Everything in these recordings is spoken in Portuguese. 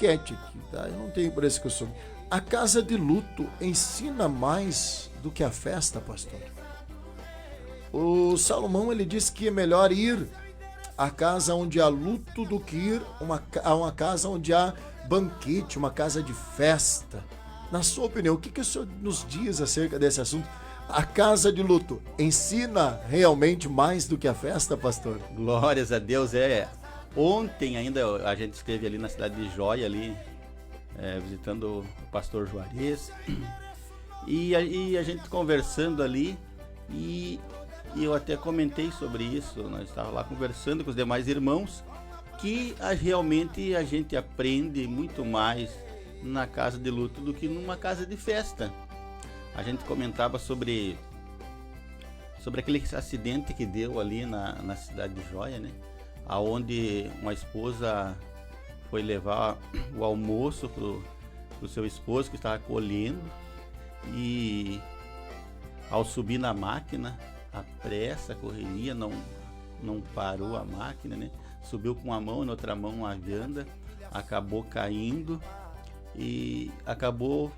enquete aqui, tá? Eu não tenho pressa que eu sou. A casa de luto ensina mais do que a festa, pastor? O Salomão, ele diz que é melhor ir à casa onde há luto do que ir a uma casa onde há banquete, uma casa de festa. Na sua opinião, o que o senhor nos diz acerca desse assunto? A casa de luto ensina realmente mais do que a festa, pastor? Glórias a Deus. Ontem ainda a gente esteve ali na cidade de Jóia, ali, visitando o pastor Juarez, e a gente conversando ali, e eu até comentei sobre isso. Nós estávamos lá conversando com os demais irmãos, que realmente a gente aprende muito mais na casa de luto do que numa casa de festa. A gente comentava sobre aquele acidente que deu ali na cidade de Jóia, né? Aonde uma esposa foi levar o almoço pro seu esposo, que estava colhendo, e ao subir na máquina, a pressa, a correria, não parou a máquina, né? Subiu com uma mão e na outra mão uma vianda, acabou caindo e acabou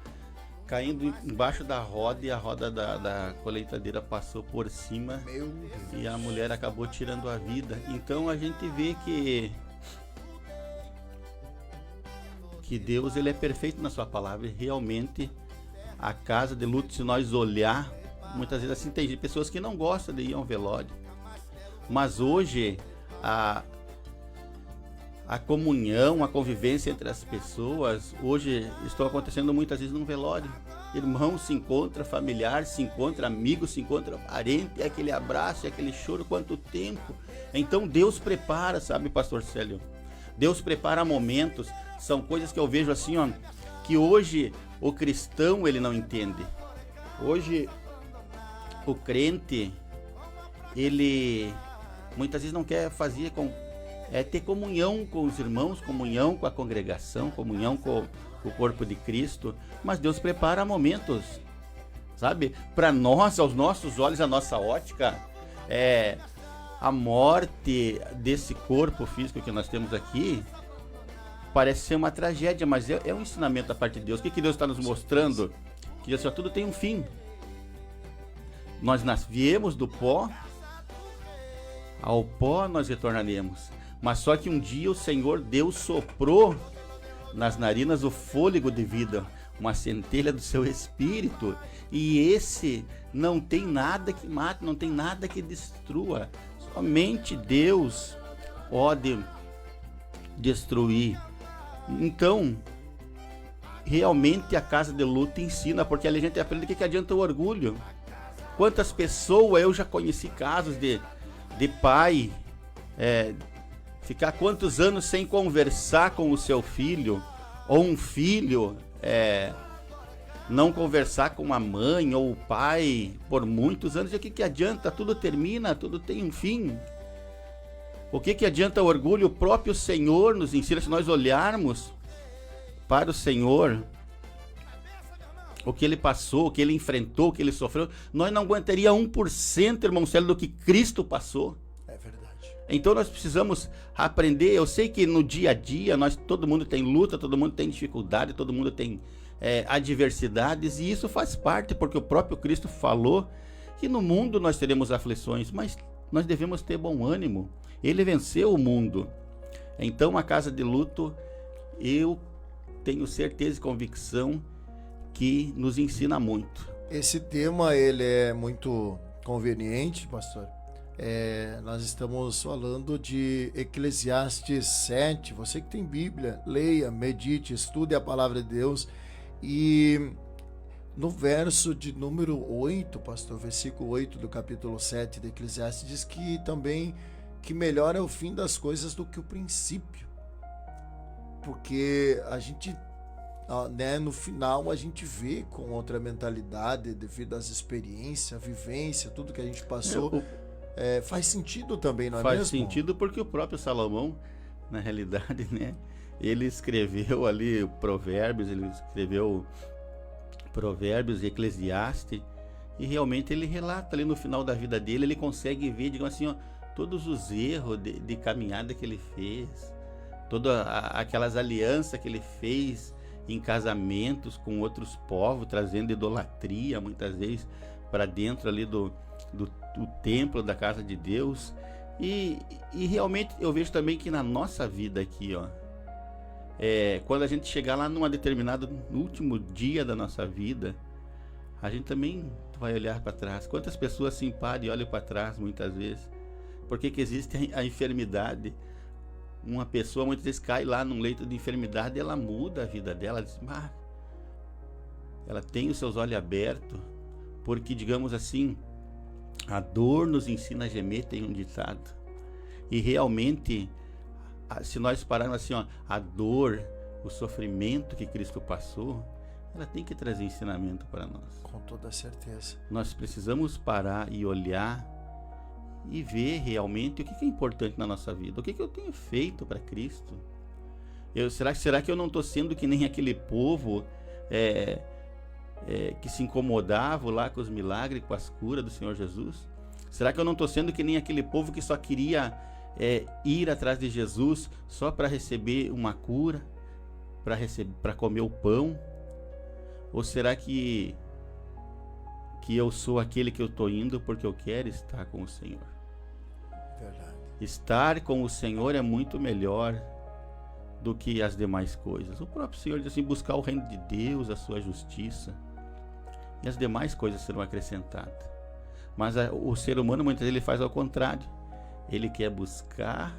caindo embaixo da roda, e a roda da colheitadeira passou por cima e a mulher acabou tirando a vida. Então a gente vê que Deus, ele é perfeito na sua palavra, e realmente a casa de luto, se nós olhar, muitas vezes assim, tem pessoas que não gostam de ir a um velório, mas hoje a comunhão, a convivência entre as pessoas, hoje estão acontecendo muitas vezes num velório. Irmão se encontra, familiar se encontra, amigo se encontra, parente, é aquele abraço, é aquele choro, quanto tempo. Então Deus prepara, sabe, pastor Célio? Deus prepara momentos, são coisas que eu vejo assim, ó, que hoje o cristão, ele não entende. Hoje o crente, ele muitas vezes não quer fazer ter comunhão com os irmãos, comunhão com a congregação, comunhão com o corpo de Cristo, mas Deus prepara momentos, sabe? Para nós, aos nossos olhos, a nossa ótica, a morte desse corpo físico que nós temos aqui parece ser uma tragédia, mas é um ensinamento da parte de Deus. O que Deus está nos mostrando? Que isso tudo tem um fim. Nós viemos do pó, ao pó nós retornaremos. Mas só que um dia o Senhor Deus soprou nas narinas o fôlego de vida, uma centelha do seu espírito, e esse não tem nada que mate, não tem nada que destrua. Somente Deus pode destruir. Então, realmente a casa de luto ensina, porque ali a gente aprende que adianta o orgulho. Quantas pessoas, eu já conheci casos de pai ficar quantos anos sem conversar com o seu filho, ou um filho não conversar com a mãe ou o pai por muitos anos. E o que adianta? Tudo termina, tudo tem um fim. O que adianta o orgulho? O próprio Senhor nos ensina, se nós olharmos para o Senhor, o que ele passou, o que ele enfrentou, o que ele sofreu, nós não aguentaria 1%, irmão Célio, do que Cristo passou. É verdade. Então nós precisamos aprender. Eu sei que no dia a dia, todo mundo tem luta, todo mundo tem dificuldade, todo mundo tem adversidades, e isso faz parte, porque o próprio Cristo falou que no mundo nós teremos aflições, mas nós devemos ter bom ânimo. Ele venceu o mundo. Então a casa de luto, eu tenho certeza e convicção que nos ensina muito. Esse tema, ele é muito conveniente, pastor. Nós estamos falando de Eclesiastes 7. Você que tem Bíblia, leia, medite, estude a palavra de Deus. E no verso de número 8, pastor, versículo 8 do capítulo 7 de Eclesiastes, diz que também que melhor é o fim das coisas do que o princípio. Porque a gente, no final, a gente vê com outra mentalidade, devido às experiências, a vivência, tudo que a gente passou. Faz sentido também, não é mesmo? Faz sentido, porque o próprio Salomão, na realidade, né, ele escreveu ali Provérbios, ele escreveu Provérbios e Eclesiastes, e realmente ele relata ali no final da vida dele, ele consegue ver, digamos assim, todos os erros de caminhada que ele fez, todas aquelas alianças que ele fez em casamentos com outros povos, trazendo idolatria muitas vezes para dentro ali do templo da casa de Deus. E realmente eu vejo também que na nossa vida aqui, ó, quando a gente chegar lá no último dia da nossa vida, a gente também vai olhar para trás. Quantas pessoas se param e olham para trás muitas vezes? Porque que existe a enfermidade. Uma pessoa muitas vezes cai lá num leito de enfermidade e ela muda a vida dela. Diz, ela tem os seus olhos abertos, porque, digamos assim, a dor nos ensina a gemer, tem um ditado. E realmente, se nós pararmos assim, ó, a dor, o sofrimento que Cristo passou, ela tem que trazer ensinamento para nós. Com toda certeza. Nós precisamos parar e olhar e ver realmente o que é importante na nossa vida. O que eu tenho feito para Cristo? Será que eu não estou sendo que nem aquele povo que se incomodava lá com os milagres, com as curas do Senhor Jesus? Será que eu não estou sendo que nem aquele povo que só queria ir atrás de Jesus só para receber uma cura, para comer o pão? Ou será que eu sou aquele que eu estou indo porque eu quero estar com o Senhor? Verdade. Estar com o Senhor é muito melhor do que as demais coisas. O próprio Senhor diz assim, buscar o reino de Deus, a sua justiça, e as demais coisas serão acrescentadas. Mas o ser humano muitas vezes ele faz ao contrário. Ele quer buscar